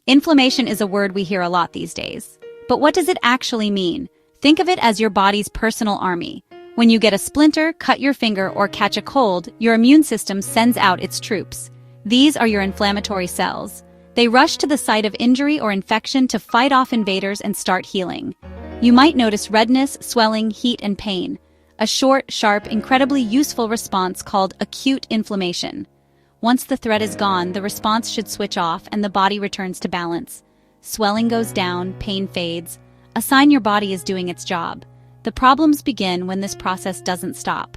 Inflammation is a word we hear a lot these days. But what does it actually mean? Think of it as your body's personal army. When you get a splinter, cut your finger, or catch a cold, your immune system sends out its troops. These are your inflammatory cells. They rush to the site of injury or infection to fight off invaders and start healing. You might notice redness, swelling, heat, and pain. A short, sharp, incredibly useful response called acute inflammation. Once the threat is gone, the response should switch off and the body returns to balance. Swelling goes down, pain fades, a sign your body is doing its job. The problems begin when this process doesn't stop.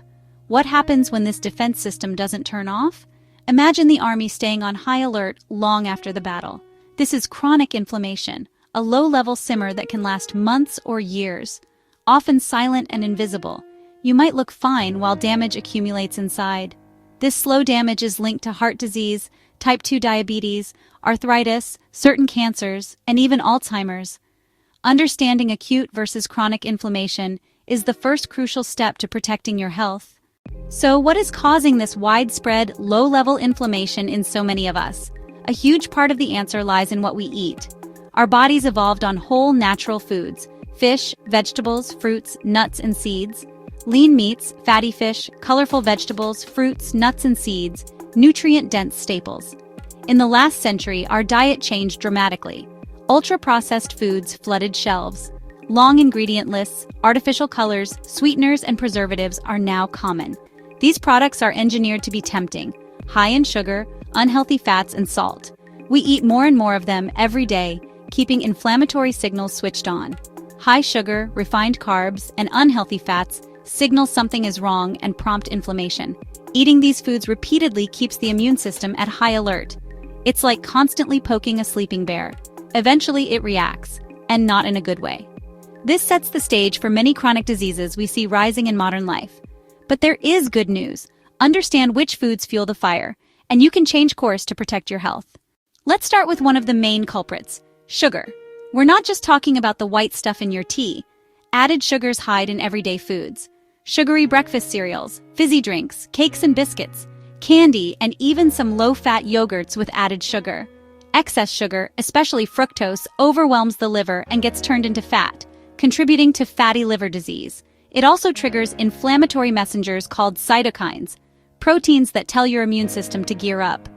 What happens when this defense system doesn't turn off? Imagine the army staying on high alert long after the battle. This is chronic inflammation, a low-level simmer that can last months or years. Often silent and invisible, you might look fine while damage accumulates inside. This slow damage is linked to heart disease, type 2 diabetes, arthritis, certain cancers, and even Alzheimer's. Understanding acute versus chronic inflammation is the first crucial step to protecting your health. So, what is causing this widespread, low-level inflammation in so many of us? A huge part of the answer lies in what we eat. Our bodies evolved on whole, natural foods: fish, vegetables, fruits, nuts, and seeds. Lean meats, fatty fish, colorful vegetables, fruits, nuts, and seeds, nutrient-dense staples. In the last century, our diet changed dramatically. Ultra-processed foods flooded shelves. Long ingredient lists, artificial colors, sweeteners, and preservatives are now common. These products are engineered to be tempting, high in sugar, unhealthy fats, and salt. We eat more and more of them every day, keeping inflammatory signals switched on. High sugar, refined carbs, and unhealthy fats signal something is wrong and prompt inflammation. Eating these foods repeatedly keeps the immune system at high alert. It's like constantly poking a sleeping bear. Eventually it reacts, and not in a good way. This sets the stage for many chronic diseases we see rising in modern life. But there is good news. Understand which foods fuel the fire, and you can change course to protect your health. Let's start with one of the main culprits: sugar. We're not just talking about the white stuff in your tea. Added sugars hide in everyday foods. Sugary breakfast cereals, fizzy drinks, cakes and biscuits, candy, and even some low-fat yogurts with added sugar. Excess sugar, especially fructose, overwhelms the liver and gets turned into fat, contributing to fatty liver disease. It also triggers inflammatory messengers called cytokines, proteins that tell your immune system to gear up.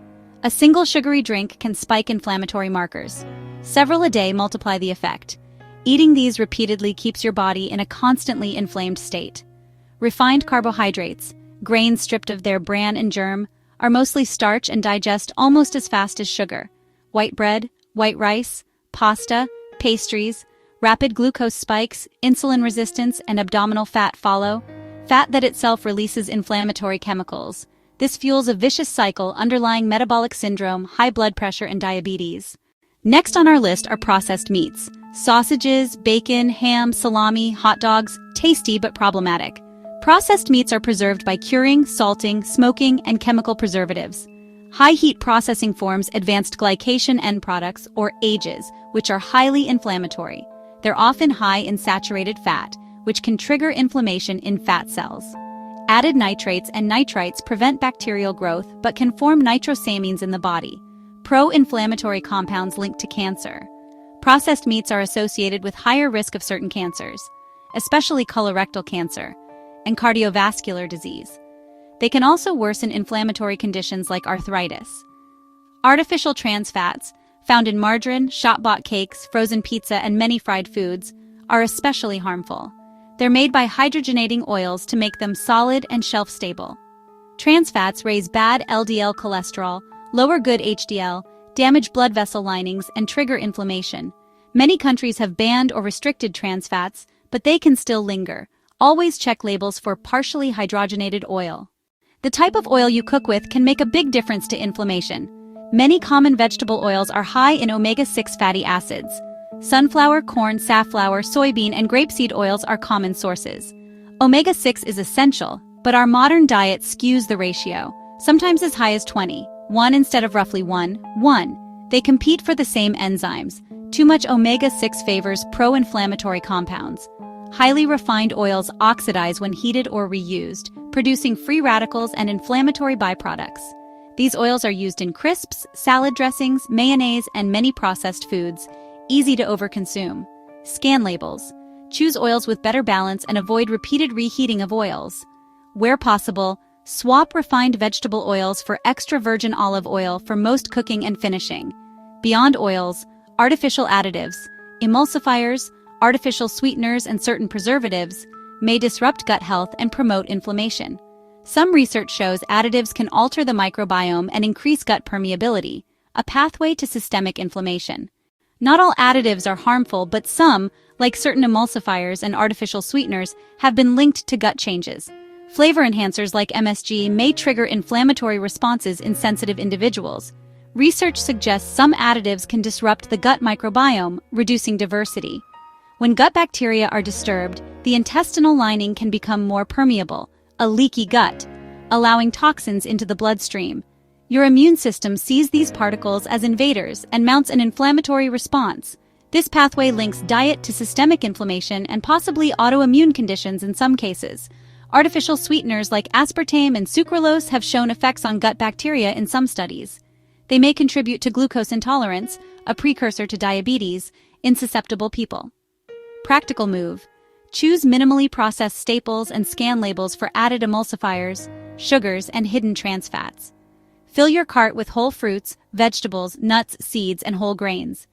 A single sugary drink can spike inflammatory markers. Several a day multiply the effect. Eating these repeatedly keeps your body in a constantly inflamed state. Refined carbohydrates, grains stripped of their bran and germ, are mostly starch and digest almost as fast as sugar. White bread, white rice, pasta, pastries, rapid glucose spikes, insulin resistance, and abdominal fat follow. Fat that itself releases inflammatory chemicals. This fuels a vicious cycle underlying metabolic syndrome, high blood pressure, and diabetes. Next on our list are processed meats. Sausages, bacon, ham, salami, hot dogs, tasty but problematic. Processed meats are preserved by curing, salting, smoking, and chemical preservatives. High-heat processing forms advanced glycation end products, or AGEs, which are highly inflammatory. They're often high in saturated fat, which can trigger inflammation in fat cells. Added nitrates and nitrites prevent bacterial growth but can form nitrosamines in the body, pro-inflammatory compounds linked to cancer. Processed meats are associated with higher risk of certain cancers, especially colorectal cancer, and cardiovascular disease. They can also worsen inflammatory conditions like arthritis. Artificial trans fats, found in margarine, shop-bought cakes, frozen pizza, and many fried foods, are especially harmful. They're made by hydrogenating oils to make them solid and shelf-stable. Trans fats raise bad LDL cholesterol, lower good HDL, damage blood vessel linings, and trigger inflammation. Many countries have banned or restricted trans fats, but they can still linger. Always check labels for partially hydrogenated oil. The type of oil you cook with can make a big difference to inflammation. Many common vegetable oils are high in omega-6 fatty acids. Sunflower, corn, safflower, soybean, and grapeseed oils are common sources. Omega-6 is essential, but our modern diet skews the ratio, sometimes as high as 20, 1 instead of roughly 1. They compete for the same enzymes. Too much omega-6 favors pro-inflammatory compounds. Highly refined oils oxidize when heated or reused, producing free radicals and inflammatory byproducts. These oils are used in crisps, salad dressings, mayonnaise, and many processed foods. Easy to overconsume. Scan labels. Choose oils with better balance and avoid repeated reheating of oils. Where possible, swap refined vegetable oils for extra virgin olive oil for most cooking and finishing. Beyond oils, artificial additives, emulsifiers, artificial sweeteners, and certain preservatives may disrupt gut health and promote inflammation. Some research shows additives can alter the microbiome and increase gut permeability, a pathway to systemic inflammation. Not all additives are harmful, but some, like certain emulsifiers and artificial sweeteners, have been linked to gut changes. Flavor enhancers like MSG may trigger inflammatory responses in sensitive individuals. Research suggests some additives can disrupt the gut microbiome, reducing diversity. When gut bacteria are disturbed, the intestinal lining can become more permeable, a leaky gut, allowing toxins into the bloodstream. Your immune system sees these particles as invaders and mounts an inflammatory response. This pathway links diet to systemic inflammation and possibly autoimmune conditions in some cases. Artificial sweeteners like aspartame and sucralose have shown effects on gut bacteria in some studies. They may contribute to glucose intolerance, a precursor to diabetes, in susceptible people. Practical move. Choose minimally processed staples and scan labels for added emulsifiers, sugars, and hidden trans fats. Fill your cart with whole fruits, vegetables, nuts, seeds, and whole grains.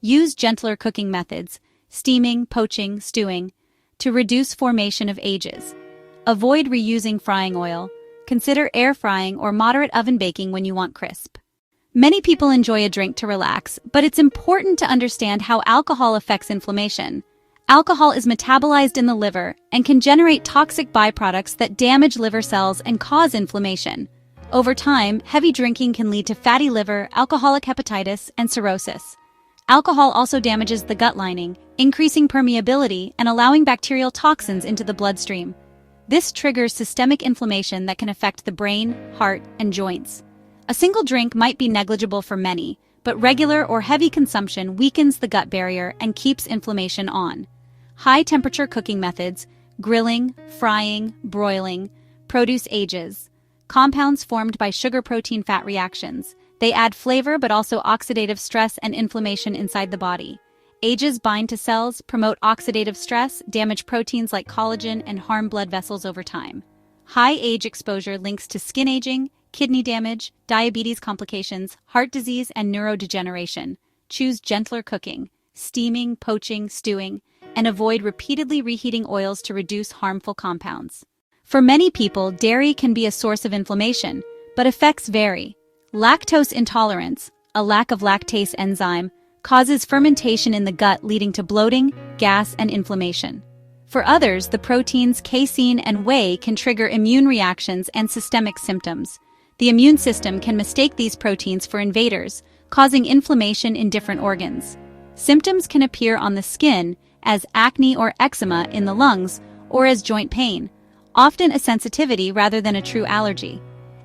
Use gentler cooking methods, steaming, poaching, stewing, to reduce formation of ages. Avoid reusing frying oil. Consider air frying or moderate oven baking when you want crisp. Many people enjoy a drink to relax, but it's important to understand how alcohol affects inflammation. Alcohol is metabolized in the liver and can generate toxic byproducts that damage liver cells and cause inflammation. Over time, heavy drinking can lead to fatty liver, alcoholic hepatitis, and cirrhosis. Alcohol also damages the gut lining, increasing permeability and allowing bacterial toxins into the bloodstream. This triggers systemic inflammation that can affect the brain, heart, and joints. A single drink might be negligible for many, but regular or heavy consumption weakens the gut barrier and keeps inflammation on. High-temperature cooking methods, grilling, frying, broiling, produce ages. Compounds formed by sugar-protein-fat reactions. They add flavor but also oxidative stress and inflammation inside the body. Ages bind to cells, promote oxidative stress, damage proteins like collagen, and harm blood vessels over time. High age exposure links to skin aging, kidney damage, diabetes complications, heart disease, and neurodegeneration. Choose gentler cooking, steaming, poaching, stewing, and avoid repeatedly reheating oils to reduce harmful compounds. For many people, dairy can be a source of inflammation, but effects vary. Lactose intolerance, a lack of lactase enzyme, causes fermentation in the gut leading to bloating, gas, and inflammation. For others, the proteins casein and whey can trigger immune reactions and systemic symptoms. The immune system can mistake these proteins for invaders, causing inflammation in different organs. Symptoms can appear on the skin as acne or eczema in the lungs, or as joint pain, often a sensitivity rather than a true allergy.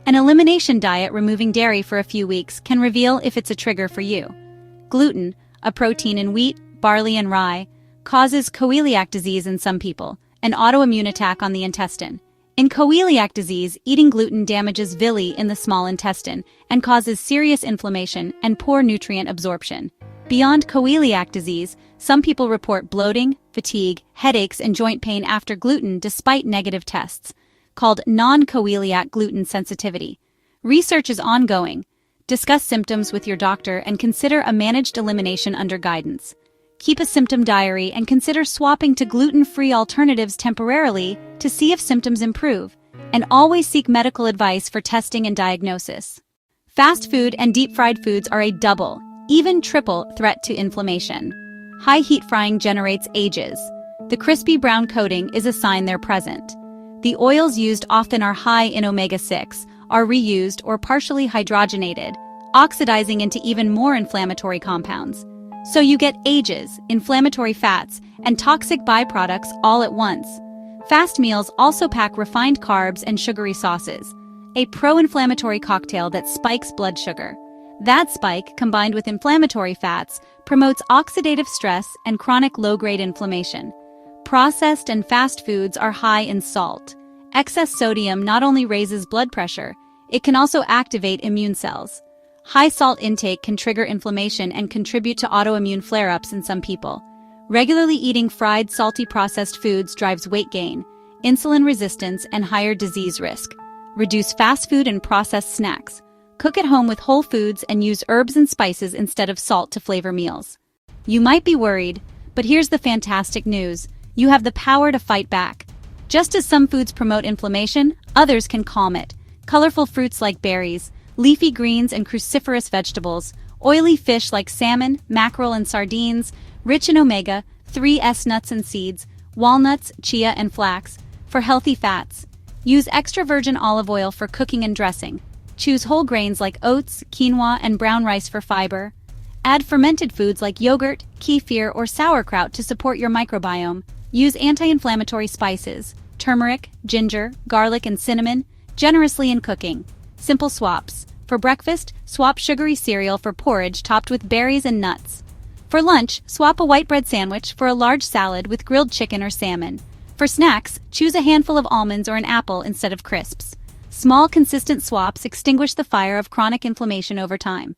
An elimination diet removing dairy for a few weeks can reveal if it's a trigger for you. Gluten, a protein in wheat, barley, and rye, causes celiac disease in some people, an autoimmune attack on the intestine. In celiac disease, eating gluten damages villi in the small intestine and causes serious inflammation and poor nutrient absorption. Beyond celiac disease, some people report bloating, fatigue, headaches, and joint pain after gluten despite negative tests, called non-celiac gluten sensitivity. Research is ongoing. Discuss symptoms with your doctor and consider a managed elimination under guidance. Keep a symptom diary and consider swapping to gluten-free alternatives temporarily to see if symptoms improve, and always seek medical advice for testing and diagnosis. Fast food and deep-fried foods are a double, even triple threat to inflammation. High heat frying generates ages. The crispy brown coating is a sign they're present. The oils used often are high in omega-6, are reused or partially hydrogenated, oxidizing into even more inflammatory compounds. So you get ages, inflammatory fats, and toxic byproducts all at once. Fast meals also pack refined carbs and sugary sauces, a pro-inflammatory cocktail that spikes blood sugar. That spike, combined with inflammatory fats, promotes oxidative stress and chronic low-grade inflammation. Processed and fast foods are high in salt. Excess sodium not only raises blood pressure, It can also activate immune cells. High salt intake can trigger inflammation and contribute to autoimmune flare-ups in some people. Regularly eating fried, salty processed foods drives weight gain, insulin resistance, and higher disease risk. Reduce fast food and processed snacks. Cook at home with whole foods and use herbs and spices instead of salt to flavor meals. You might be worried, but here's the fantastic news. You have the power to fight back. Just as some foods promote inflammation, others can calm it. Colorful fruits like berries, leafy greens and cruciferous vegetables, oily fish like salmon, mackerel, and sardines, rich in omega-3 nuts and seeds, walnuts, chia, and flax. For healthy fats, use extra virgin olive oil for cooking and dressing. Choose whole grains like oats, quinoa, and brown rice for fiber. Add fermented foods like yogurt, kefir, or sauerkraut to support your microbiome. Use anti-inflammatory spices, turmeric, ginger, garlic, and cinnamon, generously in cooking. Simple swaps. For breakfast, swap sugary cereal for porridge topped with berries and nuts. For lunch, swap a white bread sandwich for a large salad with grilled chicken or salmon. For snacks, choose a handful of almonds or an apple instead of crisps. Small, consistent swaps extinguish the fire of chronic inflammation over time.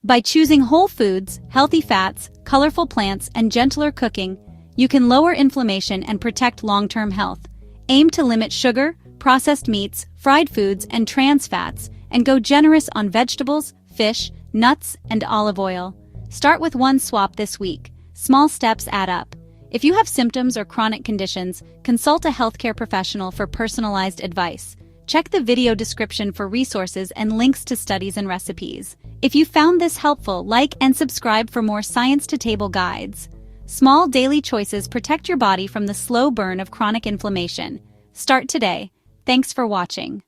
By choosing whole foods, healthy fats, colorful plants, and gentler cooking, you can lower inflammation and protect long-term health. Aim to limit sugar, processed meats, fried foods, and trans fats, and go generous on vegetables, fish, nuts, and olive oil. Start with one swap this week. Small steps add up. If you have symptoms or chronic conditions, consult a healthcare professional for personalized advice. Check the video description for resources and links to studies and recipes. If you found this helpful, like and subscribe for more science-to-table guides. Small daily choices protect your body from the slow burn of chronic inflammation. Start today. Thanks for watching.